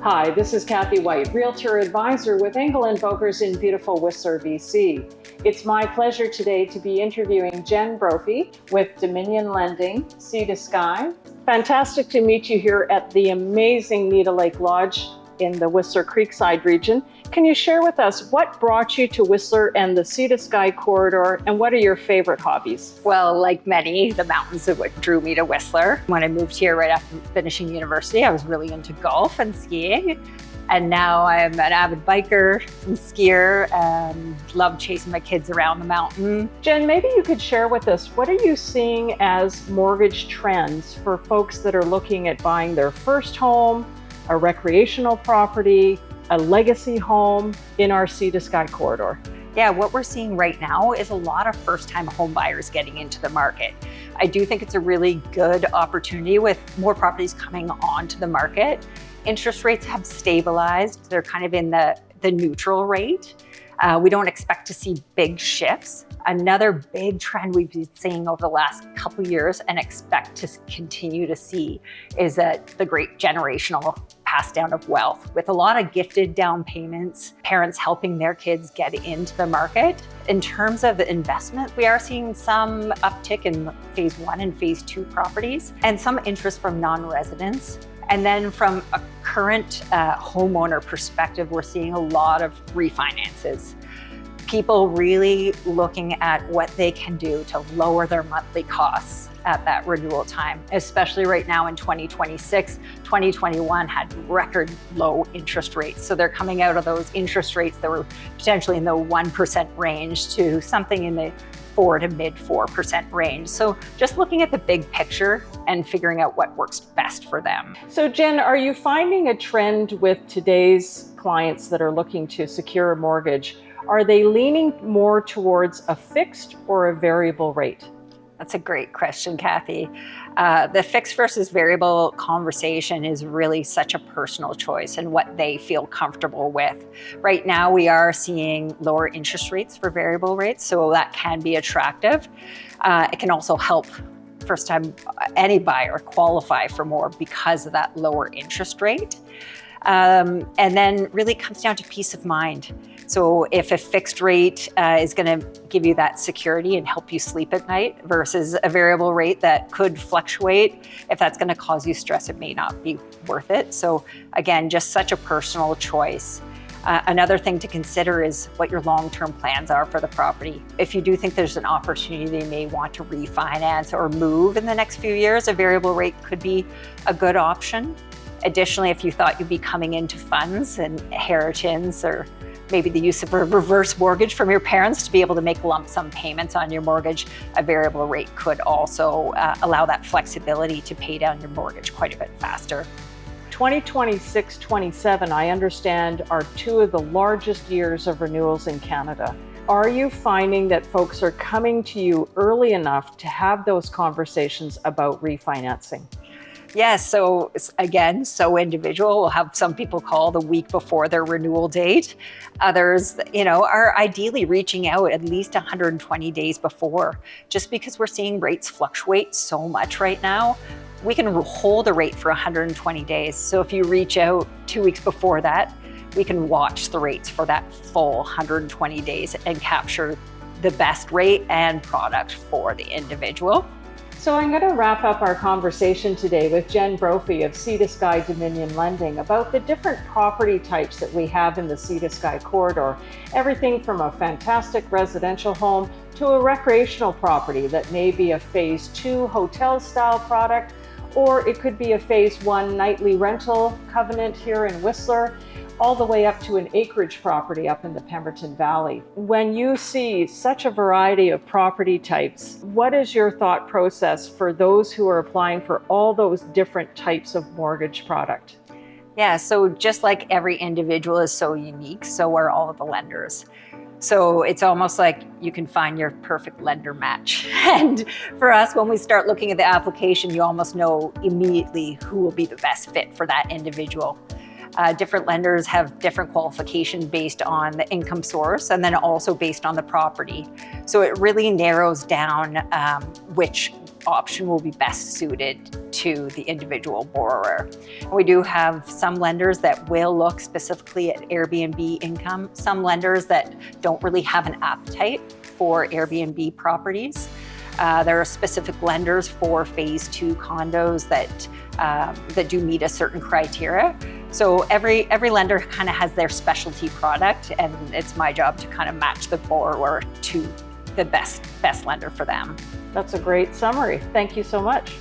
Hi, this is Kathy White, Realtor Advisor with Engel and Völkers in beautiful Whistler, BC. It's my pleasure today to be interviewing Jenn Brophy with Dominion Lending, Sea to Sky. Fantastic to meet you here at the amazing Needle Lake Lodge in the Whistler Creekside region. Can you share with us what brought you to Whistler and the Sea to Sky corridor, and what are your favorite hobbies? Well, like many, the mountains are what drew me to Whistler. When I moved here right after finishing university, I was really into golf and skiing. And now I'm an avid biker and skier and love chasing my kids around the mountain. Jenn, maybe you could share with us, what are you seeing as mortgage trends for folks that are looking at buying their first home, a recreational property, a legacy home in our Sea to Sky corridor? Yeah, what we're seeing right now is a lot of first-time home buyers getting into the market. I do think it's a really good opportunity with more properties coming onto the market. Interest rates have stabilized. They're kind of in the neutral rate. We don't expect to see big shifts. Another big trend we've been seeing over the last couple of years and expect to continue to see is that the great generational pass down of wealth, with a lot of gifted down payments, parents helping their kids get into the market. In terms of the investment, we are seeing some uptick in phase 1 and phase 2 properties and some interest from non-residents. And then from a current homeowner perspective, we're seeing a lot of refinances. People really looking at what they can do to lower their monthly costs at that renewal time, especially right now in 2026. 2021 had record low interest rates. So they're coming out of those interest rates that were potentially in the 1% range to something in the 4 to mid 4% range. So just looking at the big picture and figuring out what works best for them. So Jenn, are you finding a trend with today's clients that are looking to secure a mortgage? Are they leaning more towards a fixed or a variable rate? That's a great question, Kathy. The fixed versus variable conversation is really such a personal choice and what they feel comfortable with. Right now, we are seeing lower interest rates for variable rates, so that can be attractive. It can also help first time any buyer qualify for more because of that lower interest rate. And then really comes down to peace of mind. So if a fixed rate is going to give you that security and help you sleep at night versus a variable rate that could fluctuate, if that's going to cause you stress, it may not be worth it. So again, just such a personal choice. Another thing to consider is what your long-term plans are for the property. If you do think there's an opportunity, you may want to refinance or move in the next few years, a variable rate could be a good option. Additionally, if you thought you'd be coming into funds and inheritance or maybe the use of a reverse mortgage from your parents to be able to make lump sum payments on your mortgage, a variable rate could also allow that flexibility to pay down your mortgage quite a bit faster. 2026-27, I understand, are two of the largest years of renewals in Canada. Are you finding that folks are coming to you early enough to have those conversations about refinancing? Yes, so again, so individual. We'll have some people call the week before their renewal date. Others, are ideally reaching out at least 120 days before, just because we're seeing rates fluctuate so much right now. We can hold a rate for 120 days. So if you reach out 2 weeks before that, we can watch the rates for that full 120 days and capture the best rate and product for the individual. So I'm going to wrap up our conversation today with Jenn Brophy of Sea to Sky Dominion Lending about the different property types that we have in the Sea to Sky corridor. Everything from a fantastic residential home to a recreational property that may be a phase 2 hotel style product, or it could be a phase 1 nightly rental covenant here in Whistler, all the way up to an acreage property up in the Pemberton Valley. When you see such a variety of property types, what is your thought process for those who are applying for all those different types of mortgage product? Yeah, so just like every individual is so unique, so are all of the lenders. So it's almost like you can find your perfect lender match. And for us, when we start looking at the application, you almost know immediately who will be the best fit for that individual. Different lenders have different qualifications based on the income source and then also based on the property. So it really narrows down which option will be best suited to the individual borrower. And we do have some lenders that will look specifically at Airbnb income, some lenders that don't really have an appetite for Airbnb properties. There are specific lenders for phase 2 condos that do meet a certain criteria. So every lender kind of has their specialty product, and it's my job to kind of match the borrower to the best lender for them. That's a great summary. Thank you so much.